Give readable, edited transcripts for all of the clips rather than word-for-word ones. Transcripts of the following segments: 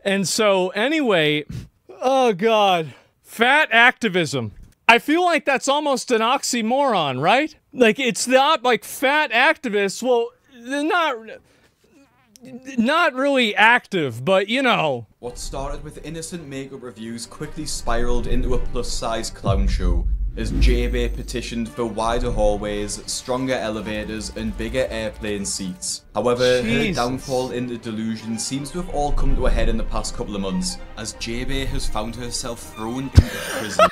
And so, anyway, oh God, fat activism. I feel like that's almost an oxymoron, right? Like, it's not like fat activists, well, they're not really active, but you know. What started with innocent makeup reviews quickly spiraled into a plus-size clown show, as JB petitioned for wider hallways, stronger elevators, and bigger airplane seats. However, her downfall into delusion seems to have all come to a head in the past couple of months, as JB has found herself thrown into prison.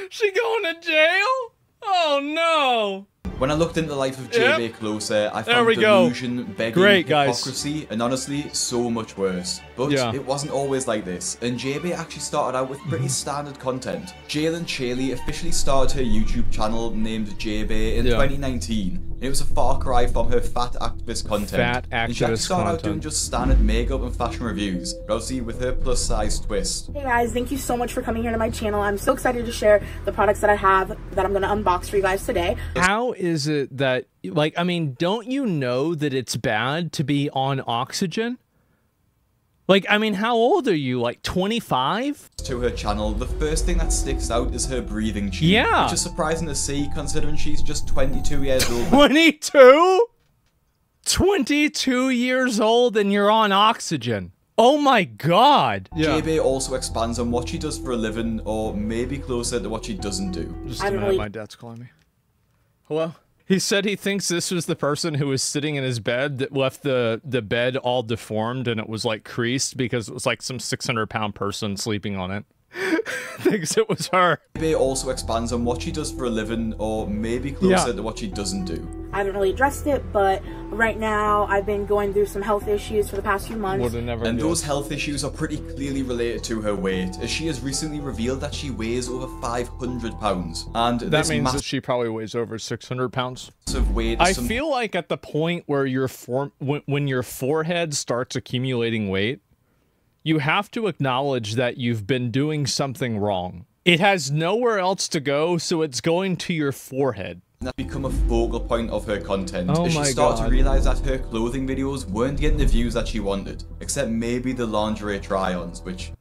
She going to jail? Oh no! When I looked into the life of JB closer, I found delusion, begging, hypocrisy, and honestly, so much worse. But it wasn't always like this, and JB actually started out with pretty standard content. Jalen Chaley officially started her YouTube channel named JB in 2019, and it was a far cry from her fat activist content. And she actually started out doing just standard makeup and fashion reviews, but obviously with her plus-size twist. Hey guys, thank you so much for coming here to my channel. I'm so excited to share the products that I have that I'm going to unbox for you guys today. How is it that, like, I mean, don't you know that it's bad to be on oxygen? Like, I mean, how old are you? Like 25? To her channel, the first thing that sticks out is her breathing tube. Yeah. Which is surprising to see considering she's just 22 years old. 22? 22 years old and you're on oxygen. Oh my God. JB also expands on what she does for a living, or maybe closer to what she doesn't do. Just a minute, my dad's calling me. Hello? He said he thinks this was the person who was sitting in his bed that left the bed all deformed and it was like creased because it was like some 600-pound person sleeping on it. Thinks it was her. JB also expands on what she does for a living, or maybe closer to what she doesn't do. I haven't really addressed it, but right now I've been going through some health issues for the past few months. And those health issues are pretty clearly related to her weight, as she has recently revealed that she weighs over 500 pounds. And that means that she probably weighs over 600 pounds. Weight I feel like at the point where when your forehead starts accumulating weight, you have to acknowledge that you've been doing something wrong. It has nowhere else to go, so it's going to your forehead. That's become a focal point of her content, as she started to realize that her clothing videos weren't getting the views that she wanted, except maybe the lingerie try-ons, which...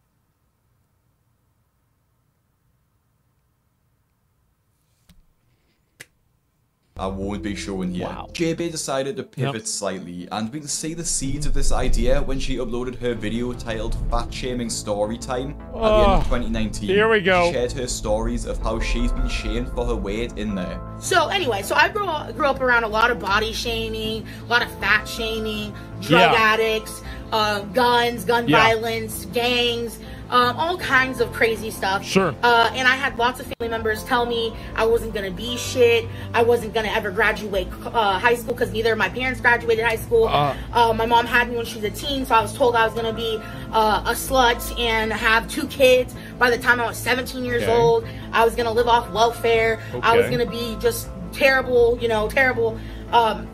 I won't be showing here. Wow. JB decided to pivot slightly, and we can see the seeds of this idea when she uploaded her video titled Fat Shaming Story Time at the end of 2019. Here we go. She shared her stories of how she's been shamed for her weight in there. So anyway, I grew up around a lot of body shaming, a lot of fat shaming, drug addicts, guns, gun violence, gangs, all kinds of crazy stuff. Sure. And I had lots of family members tell me I wasn't gonna be shit. I wasn't gonna ever graduate high school because neither of my parents graduated high school. My mom had me when she was a teen, so I was told I was gonna be a slut and have 2 kids by the time I was 17 years old. I was gonna live off welfare. I was gonna be just terrible, you know, terrible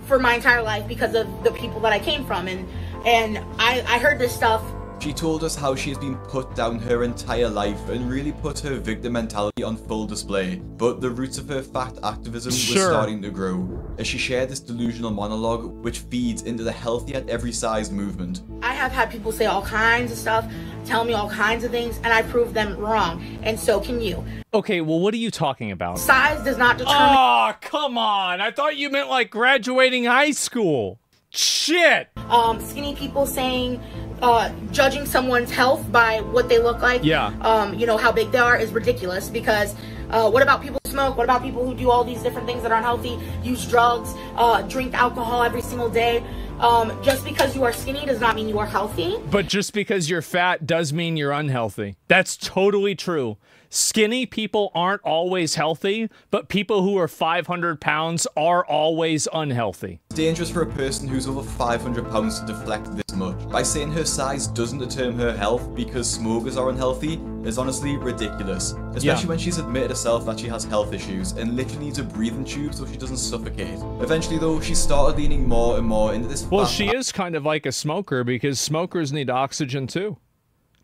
for my entire life because of the people that I came from. And I heard this stuff. She told us how she has been put down her entire life and really put her victim mentality on full display, but the roots of her fat activism were starting to grow, as she shared this delusional monologue which feeds into the healthy at every size movement. I have had people say all kinds of stuff, tell me all kinds of things, and I prove them wrong, and so can you. Okay, well, what are you talking about? Size does not determine— Oh, come on! I thought you meant like graduating high school. Shit! Skinny people saying, judging someone's health by what they look like, you know, how big they are, is ridiculous, because what about people who smoke? What about people who do all these different things that are unhealthy, use drugs, drink alcohol every single day? Just because you are skinny does not mean you are healthy. But just because you're fat does mean you're unhealthy. That's totally true. Skinny people aren't always healthy, but people who are 500 pounds are always unhealthy. It's dangerous for a person who's over 500 pounds to deflect this much. By saying her size doesn't determine her health because smokers are unhealthy is honestly ridiculous. Especially when she's admitted herself that she has health issues and literally needs a breathing tube so she doesn't suffocate. Eventually though, she started leaning more and more into this— Well, she is kind of like a smoker because smokers need oxygen too.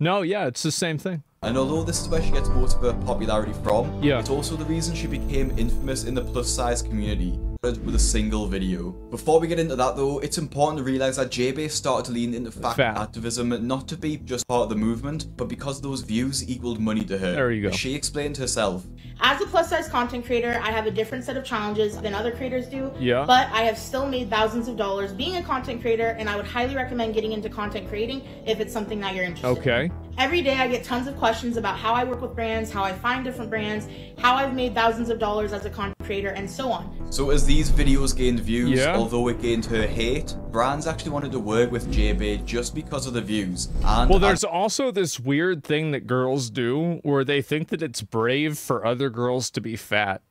No, yeah, it's the same thing. And although this is where she gets most of her popularity from, it's also the reason she became infamous in the plus-size community, with a single video. Before we get into that though, it's important to realize that JB started to lean into fat activism not to be just part of the movement, but because those views equaled money to her. There you go. As she explained herself. As a plus size content creator, I have a different set of challenges than other creators do, but I have still made thousands of dollars being a content creator, and I would highly recommend getting into content creating if it's something that you're interested in. Every day I get tons of questions about how I work with brands, how I find different brands, how I've made thousands of dollars as a content creator, and so on. So as these videos gained views, although it gained her hate, brands actually wanted to work with JB just because of the views. And well, there's also this weird thing that girls do where they think that it's brave for other girls to be fat.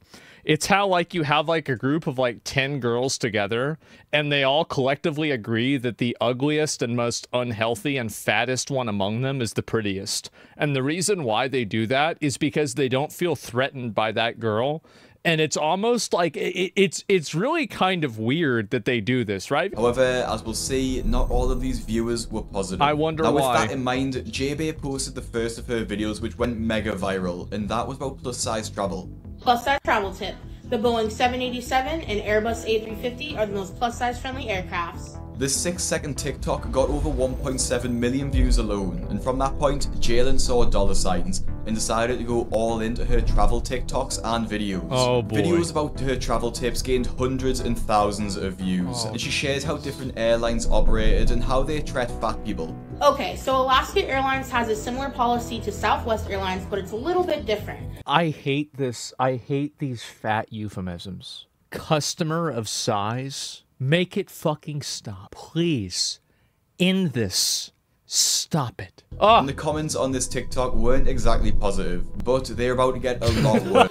It's how, like, you have, like, a group of, like, 10 girls together, and they all collectively agree that the ugliest and most unhealthy and fattest one among them is the prettiest. And the reason why they do that is because they don't feel threatened by that girl. And it's almost like, it's really kind of weird that they do this, right? However, as we'll see, not all of these viewers were positive. I wonder now, why. With that in mind, JB posted the first of her videos, which went mega viral, and that was about plus-size travel. Plus-size travel tip. The Boeing 787 and Airbus A350 are the most plus-size friendly aircrafts. This 6-second TikTok got over 1.7 million views alone, and from that point, Jalen saw dollar signs and decided to go all into her travel TikToks and videos. Oh boy. Videos about her travel tips gained hundreds and thousands of views, and she shares how different airlines operated and how they treat fat people. Okay, so Alaska Airlines has a similar policy to Southwest Airlines, but it's a little bit different. I hate this. I hate these fat euphemisms. Customer of size. Make it fucking stop. Please. End this. Stop it. Oh. And the comments on this TikTok weren't exactly positive, but they're about to get a lot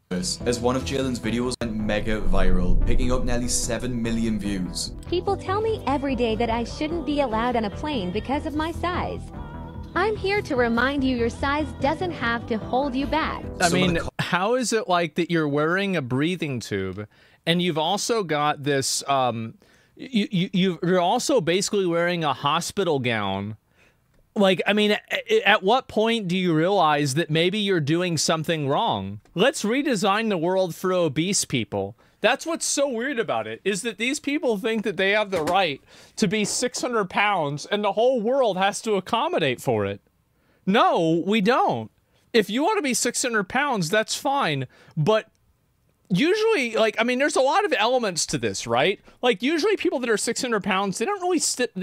worse. As one of Jalen's videos went mega viral, picking up nearly 7 million views. People tell me every day that I shouldn't be allowed on a plane because of my size. I'm here to remind you your size doesn't have to hold you back. I mean, how is it like that you're wearing a breathing tube and you've also got this, you're also basically wearing a hospital gown? Like, I mean, at what point do you realize that maybe you're doing something wrong? Let's redesign the world for obese people. That's what's so weird about it, is that these people think that they have the right to be 600 pounds and the whole world has to accommodate for it. No, we don't. If you want to be 600 pounds, that's fine. But usually, like, I mean, there's a lot of elements to this, right? Like, usually people that are 600 pounds, they don't really sit...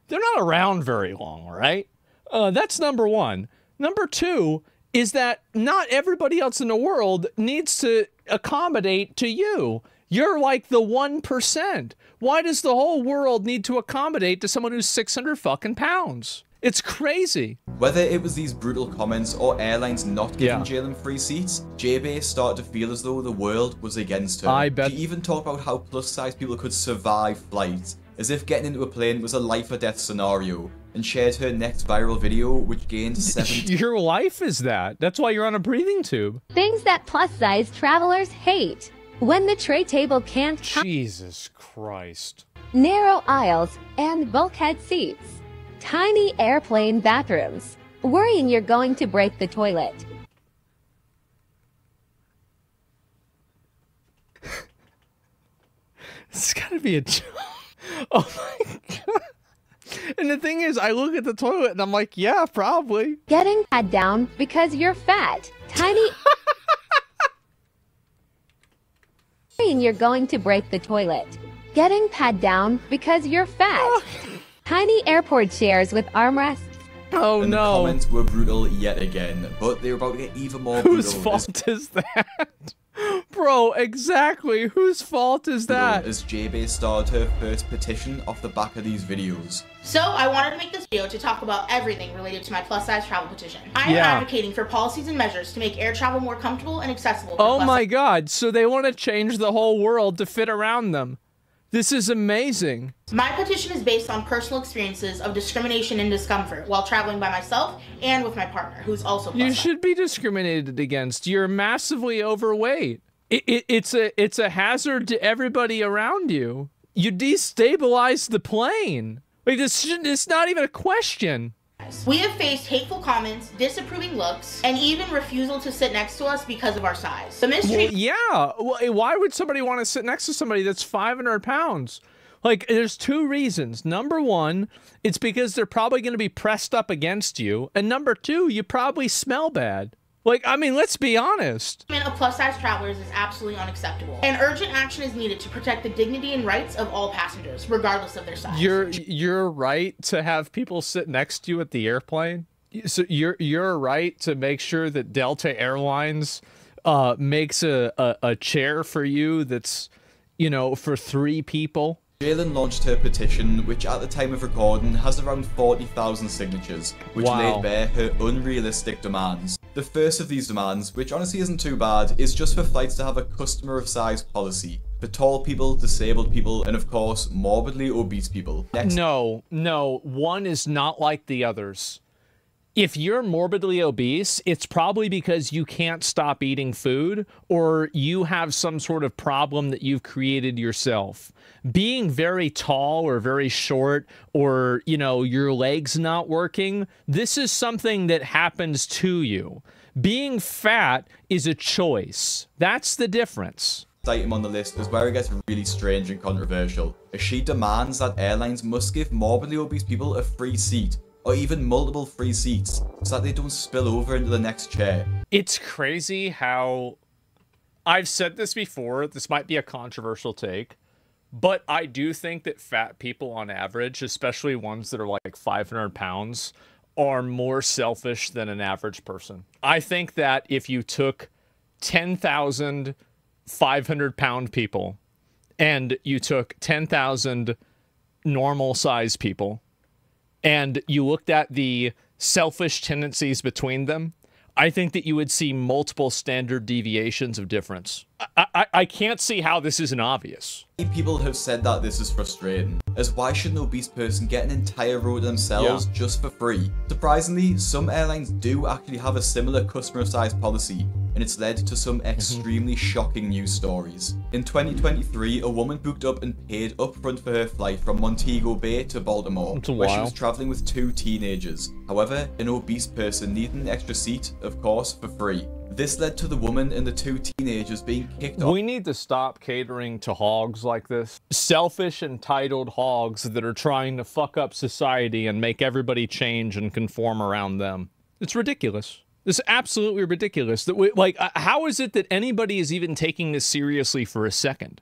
They're not around very long, right? That's number one. Number two is that not everybody else in the world needs to accommodate to you. You're like the 1%. Why does the whole world need to accommodate to someone who's 600 fucking pounds? It's crazy. Whether it was these brutal comments or airlines not giving Jalen free seats, JB started to feel as though the world was against her. I bet. She even talked about how plus-size people could survive flights, as if getting into a plane was a life-or-death scenario, and shared her next viral video, which gained 7... Your life is that. That's why you're on a breathing tube. Things that plus-size travelers hate. When the tray table can't... Jesus Christ. Narrow aisles and bulkhead seats. Tiny airplane bathrooms. Worrying you're going to break the toilet. It's gotta be a joke. Oh my god. And the thing is, I look at the toilet and I'm like, yeah, probably. Getting pat down because you're fat. Tiny... Worrying you're going to break the toilet. Getting pat down because you're fat. Tiny airport chairs with armrests. Oh and no. The comments were brutal yet again, but they were about to get even more brutal. Whose fault is that? Bro, exactly. Whose fault is that? As JB started her first petition off the back of these videos. So I wanted to make this video to talk about everything related to my plus-size travel petition. I am advocating for policies and measures to make air travel more comfortable and accessible. Oh my god, so they want to change the whole world to fit around them. This is amazing. My petition is based on personal experiences of discrimination and discomfort while traveling by myself and with my partner, who's also plus-size. You should be discriminated against. You're massively overweight. It's a hazard to everybody around you. You destabilize the plane. Like, it's not even a question. size. We have faced hateful comments, disapproving looks, and even refusal to sit next to us because of our size. The mistreatment. Well, yeah. Well, why would somebody want to sit next to somebody that's 500 pounds? Like, there's two reasons. Number one, it's because they're probably going to be pressed up against you. And number two, you probably smell bad. Like, I mean, let's be honest. Of plus-size travelers is absolutely unacceptable. And urgent action is needed to protect the dignity and rights of all passengers, regardless of their size. You're right to have people sit next to you at the airplane. So you're right to make sure that Delta Airlines makes a chair for you that's, you know, for 3 people. Jalen launched her petition, which at the time of recording has around 40,000 signatures, which laid bare her unrealistic demands. The first of these demands, which honestly isn't too bad, is just for flights to have a customer of size policy for tall people, disabled people, and of course, morbidly obese people. Next. No, one is not like the others. If you're morbidly obese, it's probably because you can't stop eating food or you have some sort of problem that you've created yourself. Being very tall or very short or, you know, your legs not working, this is something that happens to you. Being fat is a choice. That's the difference. Item on the list is where it gets really strange and controversial, as she demands that airlines must give morbidly obese people a free seat, or even multiple free seats, so that they don't spill over into the next chair. It's crazy how... I've said this before, this might be a controversial take, but I do think that fat people on average, especially ones that are like 500 pounds, are more selfish than an average person. I think that if you took 10,000 500-pound people and you took 10,000 normal-sized people, and you looked at the selfish tendencies between them, I think that you would see multiple standard deviations of difference. I can't see how this isn't obvious. People have said that this is frustrating, as why should an obese person get an entire row to themselves just for free? Surprisingly, some airlines do actually have a similar customer size policy, and it's led to some extremely shocking news stories. In 2023, a woman booked up and paid upfront for her flight from Montego Bay to Baltimore, where she was traveling with 2 teenagers. However, an obese person needed an extra seat, of course, for free. This led to the woman and the 2 teenagers being kicked off. We need to stop catering to hogs like this. Selfish, entitled hogs that are trying to fuck up society and make everybody change and conform around them. It's ridiculous. It's absolutely ridiculous. That we, like, how is it that anybody is even taking this seriously for a second?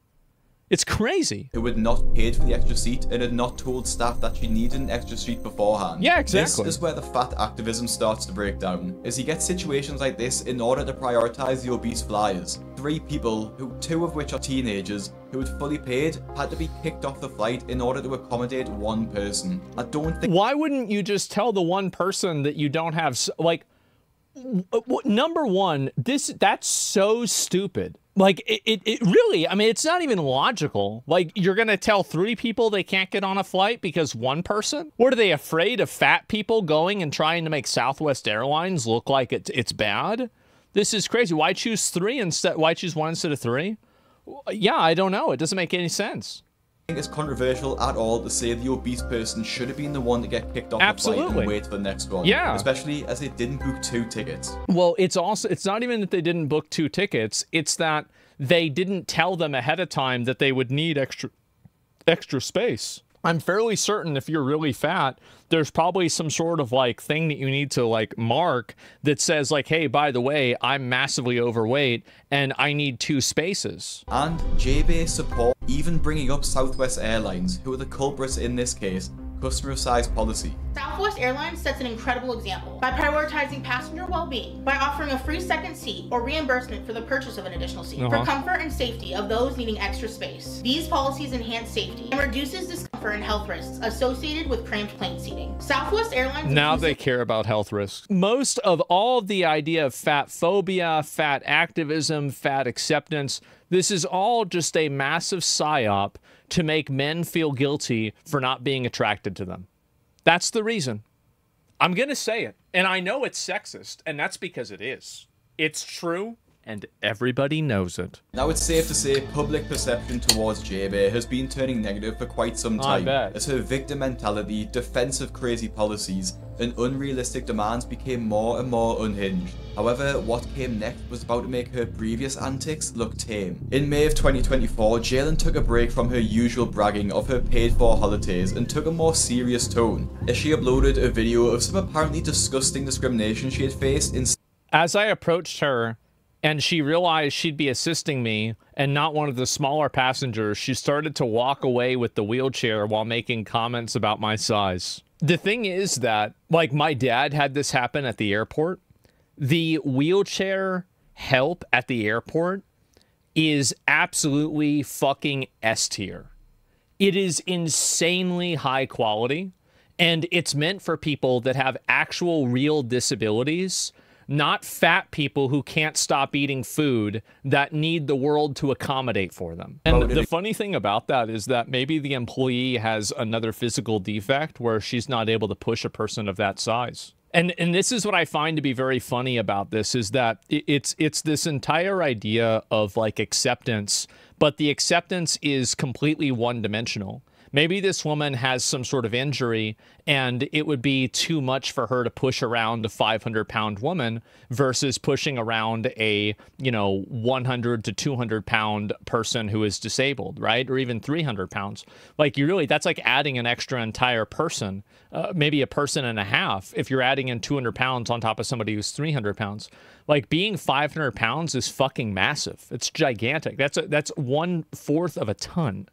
It's crazy. Who had not paid for the extra seat and had not told staff that she needed an extra seat beforehand. Yeah, exactly. This is where the fat activism starts to break down, as you get situations like this in order to prioritize the obese flyers. 3 people, 2 of which are teenagers, who had fully paid, had to be kicked off the flight in order to accommodate 1 person. I don't think... Why wouldn't you just tell the 1 person that you don't have, like... Number one, that's so stupid. Like, it really, I mean, it's not even logical. Like, you're going to tell 3 people they can't get on a flight because 1 person? What, are they afraid of fat people going and trying to make Southwest Airlines look like it's bad? This is crazy. Why choose 3 instead? Why choose 1 instead of 3? Yeah, I don't know. It doesn't make any sense. I think it's controversial at all to say the obese person should have been the one to get kicked off the flight and wait for the next one. Yeah. Especially as they didn't book 2 tickets. Well, it's not even that they didn't book 2 tickets. It's that they didn't tell them ahead of time that they would need extra space. I'm fairly certain if you're really fat, there's probably some sort of like thing that you need to like mark that says like, hey, by the way, I'm massively overweight and I need 2 spaces. And JB support even bringing up Southwest Airlines, who are the culprits in this case, customer size policy. Southwest Airlines sets an incredible example by prioritizing passenger well-being by offering a free second seat or reimbursement for the purchase of an additional seat for comfort and safety of those needing extra space. These policies enhance safety and reduces discomfort and health risks associated with cramped plane seating. Southwest Airlines now they care about health risks. Most of all the idea of fat phobia, fat activism, fat acceptance, this is all just a massive psyop to make men feel guilty for not being attracted to them. That's the reason. I'm going to say it. And I know it's sexist, and that's because it is. It's true, And everybody knows it. Now it's safe to say public perception towards JB has been turning negative for quite some time, as her victim mentality, defensive crazy policies, and unrealistic demands became more and more unhinged. However, what came next was about to make her previous antics look tame. In May of 2024, Jalen took a break from her usual bragging of her paid-for holidays and took a more serious tone, as she uploaded a video of some apparently disgusting discrimination she had faced in... As I approached her, and she realized she'd be assisting me and not one of the smaller passengers, she started to walk away with the wheelchair while making comments about my size. The thing is that, like, my dad had this happen at the airport. The wheelchair help at the airport is absolutely fucking S tier. It is insanely high quality, and it's meant for people that have actual real disabilities, not fat people who can't stop eating food that need the world to accommodate for them. And the funny thing about that is that maybe the employee has another physical defect where she's not able to push a person of that size. And this is what I find to be very funny about this, is that it's this entire idea of like acceptance, but the acceptance is completely one-dimensional. Maybe this woman has some sort of injury and it would be too much for her to push around a 500-pound woman versus pushing around a, 100 to 200-pound person who is disabled, right? Or even 300 pounds. Like, that's like adding an extra entire person, maybe a person and a half, if you're adding in 200 pounds on top of somebody who's 300 pounds. Like, being 500 pounds is fucking massive. It's gigantic. That's 1/4 of a ton.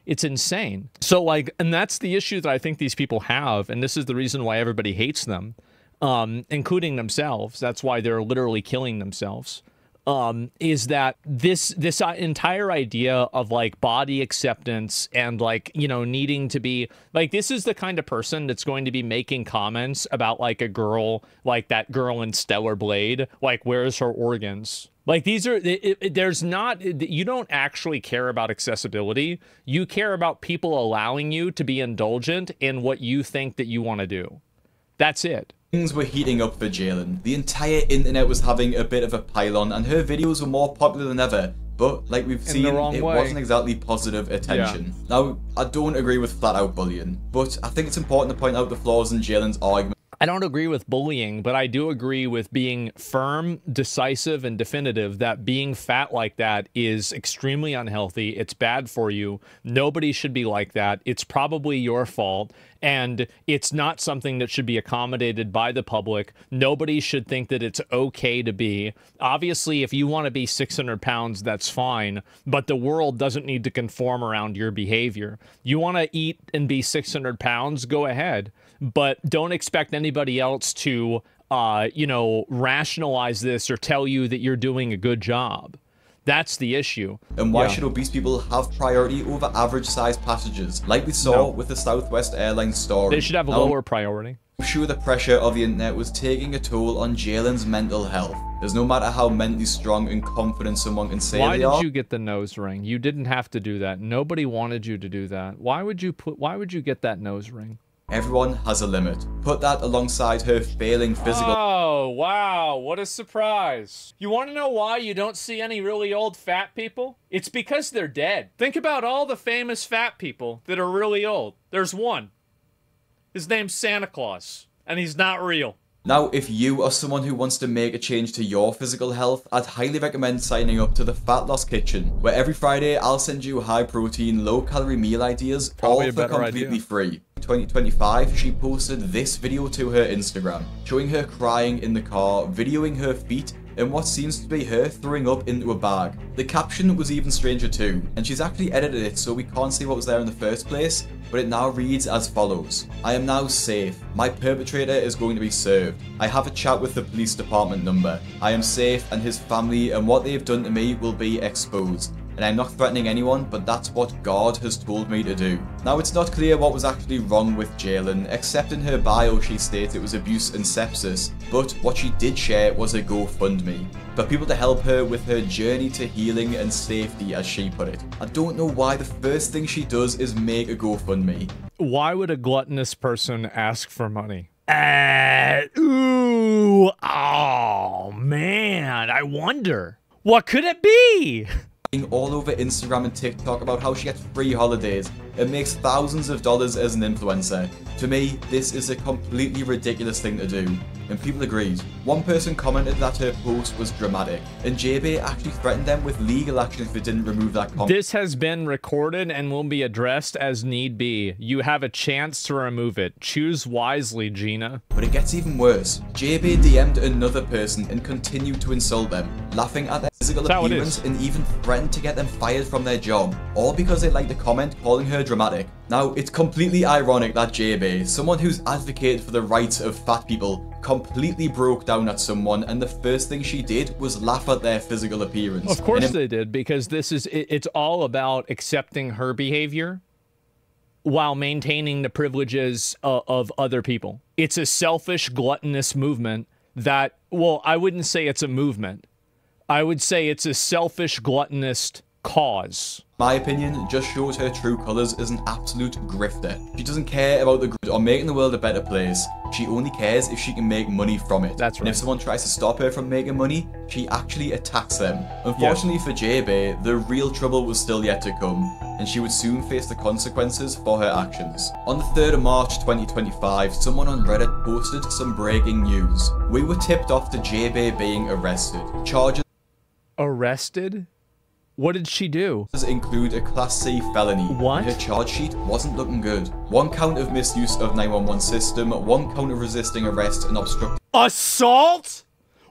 It's insane. So, like, and that's the issue that I think these people have, and this is the reason why everybody hates them, including themselves. That's why they're literally killing themselves. Is that this entire idea of like body acceptance and like, needing to be like, this is the kind of person that's going to be making comments about like a girl, like that girl in Stellar Blade, like, where's her organs? Like, these are, there's not, you don't actually care about accessibility. You care about people allowing you to be indulgent in what you think that you want to do. That's it. Things were heating up for Jalen. The entire internet was having a bit of a pile-on, and her videos were more popular than ever. But, like we've seen, it wasn't exactly positive attention. Yeah. Now, I don't agree with flat-out bullying, but I think it's important to point out the flaws in Jalen's argument. I don't agree with bullying, but I do agree with being firm, decisive, and definitive that being fat like that is extremely unhealthy. It's bad for you. Nobody should be like that. It's probably your fault, and it's not something that should be accommodated by the public. Nobody should think that it's okay to be. Obviously, if you want to be 600 pounds, that's fine, but the world doesn't need to conform around your behavior. You want to eat and be 600 pounds, go ahead. But don't expect anybody else to, rationalize this or tell you that you're doing a good job. That's the issue. And why should obese people have priority over average-sized passengers, like we saw with the Southwest Airlines story? They should have a lower priority. I'm sure the pressure of the internet was taking a toll on Jalen's mental health, as no matter how mentally strong and confident someone can say they are... Why did you get the nose ring? You didn't have to do that. Nobody wanted you to do that. Why would you get that nose ring? Everyone has a limit. Put that alongside her failing physical... Oh, wow. What a surprise. You want to know why you don't see any really old fat people? It's because they're dead. Think about all the famous fat people that are really old. There's one. His name's Santa Claus, and he's not real. Now, if you are someone who wants to make a change to your physical health, I'd highly recommend signing up to the Fat Loss Kitchen, where every Friday I'll send you high-protein, low-calorie meal ideas, all for completely free. 2025, she posted this video to her Instagram, showing her crying in the car, videoing her feet, and what seems to be her throwing up into a bag. The caption was even stranger too, and she's actually edited it so we can't see what was there in the first place, but it now reads as follows. I am now safe. My perpetrator is going to be served. I have a chat with the police department number. I am safe, and his family and what they have done to me will be exposed. And I'm not threatening anyone, but that's what God has told me to do. Now, it's not clear what was actually wrong with Jalen, except in her bio she states it was abuse and sepsis, but what she did share was a GoFundMe, for people to help her with her journey to healing and safety, as she put it. I don't know why the first thing she does is make a GoFundMe. Why would a gluttonous person ask for money? Oh man, I wonder. What could it be? All over Instagram and TikTok about how she gets free holidays and makes thousands of dollars as an influencer. To me, this is a completely ridiculous thing to do, and people agreed. One person commented that her post was dramatic, and JB actually threatened them with legal action if they didn't remove that comment. This has been recorded and will be addressed as need be. You have a chance to remove it. Choose wisely, Gina. But it gets even worse. JB DM'd another person and continued to insult them, laughing at their physical appearance and even threatened to get them fired from their job, all because they liked a comment calling her dramatic. Now, it's completely ironic that JB, someone who's advocated for the rights of fat people, completely broke down at someone, and the first thing she did was laugh at their physical appearance. Of course they did, because it's all about accepting her behavior while maintaining the privileges of other people. It's a selfish, gluttonous movement that, well, I wouldn't say it's a movement. I would say it's a selfish, gluttonous cause. My opinion just shows her true colours as an absolute grifter. She doesn't care about the good or making the world a better place. She only cares if she can make money from it. That's right. And if someone tries to stop her from making money, she actually attacks them. Unfortunately for JB, the real trouble was still yet to come, and she would soon face the consequences for her actions. On the 3rd of March 2025, someone on Reddit posted some breaking news. We were tipped off to JB being arrested. Charges Arrested? What did she do? Include a Class C felony. What? Her charge sheet wasn't looking good. 1 count of misuse of 911 system, 1 count of resisting arrest and obstructing. Assault?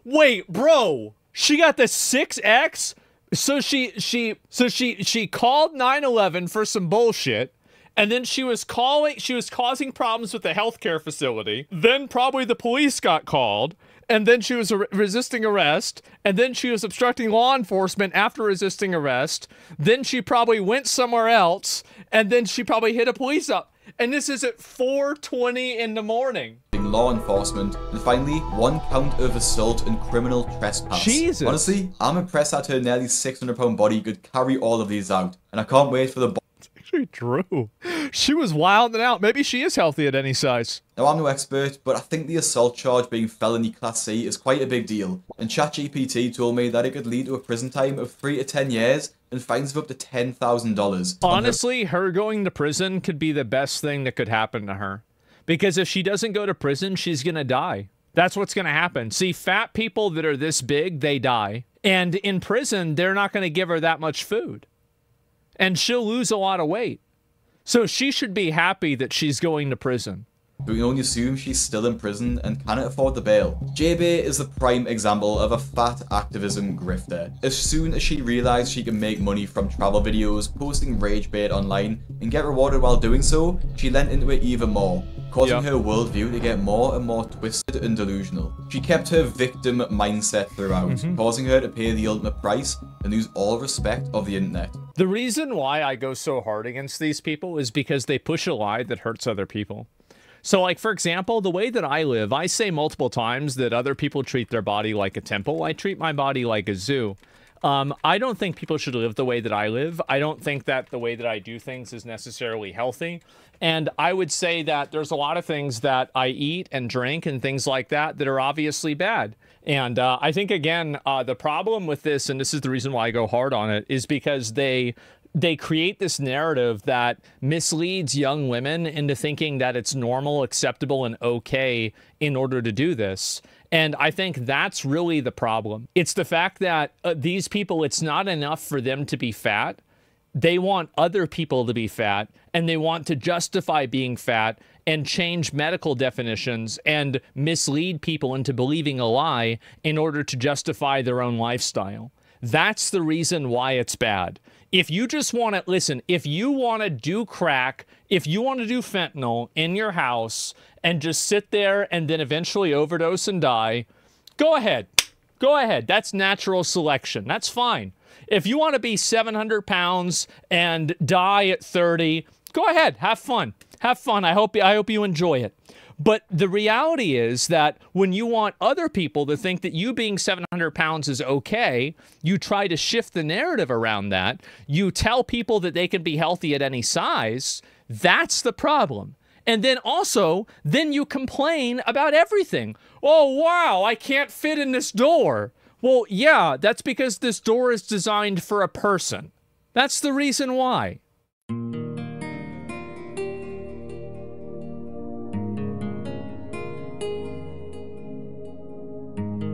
Wait, bro. She got the 6X? So she called 911 for some bullshit, and then she was causing problems with the healthcare facility. Then probably the police got called. And then she was resisting arrest, and then she was obstructing law enforcement after resisting arrest. Then she probably went somewhere else, and then she probably hit a police up. And this is at 4:20 in the morning. Law enforcement, and finally 1 count of assault and criminal trespass. Jesus. Honestly, I'm impressed that her nearly 600-pound body could carry all of these out, and I can't wait for the Actually true. She was wilding out. Maybe she is healthy at any size. Now, I'm no expert, but I think the assault charge being felony Class C is quite a big deal. And ChatGPT told me that it could lead to a prison time of 3 to 10 years and fines of up to $10,000. Honestly, her going to prison could be the best thing that could happen to her. Because if she doesn't go to prison, she's going to die. That's what's going to happen. See, fat people that are this big, they die. And in prison, they're not going to give her that much food. And she'll lose a lot of weight. So she should be happy that she's going to prison. But we can only assume she's still in prison and cannot afford the bail. JB is the prime example of a fat activism grifter. As soon as she realized she can make money from travel videos, posting rage bait online, and get rewarded while doing so, she leant into it even more, causing her worldview to get more and more twisted and delusional. She kept her victim mindset throughout, causing her to pay the ultimate price and lose all respect of the internet. The reason why I go so hard against these people is because they push a lie that hurts other people. So, like, for example, the way that I live, I say multiple times that other people treat their body like a temple. I treat my body like a zoo. I don't think people should live the way that I live. I don't think that the way that I do things is necessarily healthy. And I would say that there's a lot of things that I eat and drink and things like that that are obviously bad. And I think, again, the problem with this, and this is the reason why I go hard on it, is because they create this narrative that misleads young women into thinking that it's normal, acceptable, and okay in order to do this. And I think that's really the problem. It's the fact that these people, it's not enough for them to be fat. They want other people to be fat, and they want to justify being fat and change medical definitions and mislead people into believing a lie in order to justify their own lifestyle. That's the reason why it's bad. If you just want to, listen, if you want to do crack, if you want to do fentanyl in your house and just sit there and then eventually overdose and die, go ahead. Go ahead. That's natural selection. That's fine. If you want to be 700 pounds and die at 30, go ahead. Have fun. Have fun. I hope you enjoy it. But the reality is that when you want other people to think that you being 700 pounds is okay, you try to shift the narrative around that. You tell people that they can be healthy at any size. That's the problem. And then also, then you complain about everything. Oh, wow, I can't fit in this door. Well, yeah, that's because this door is designed for a person. That's the reason why.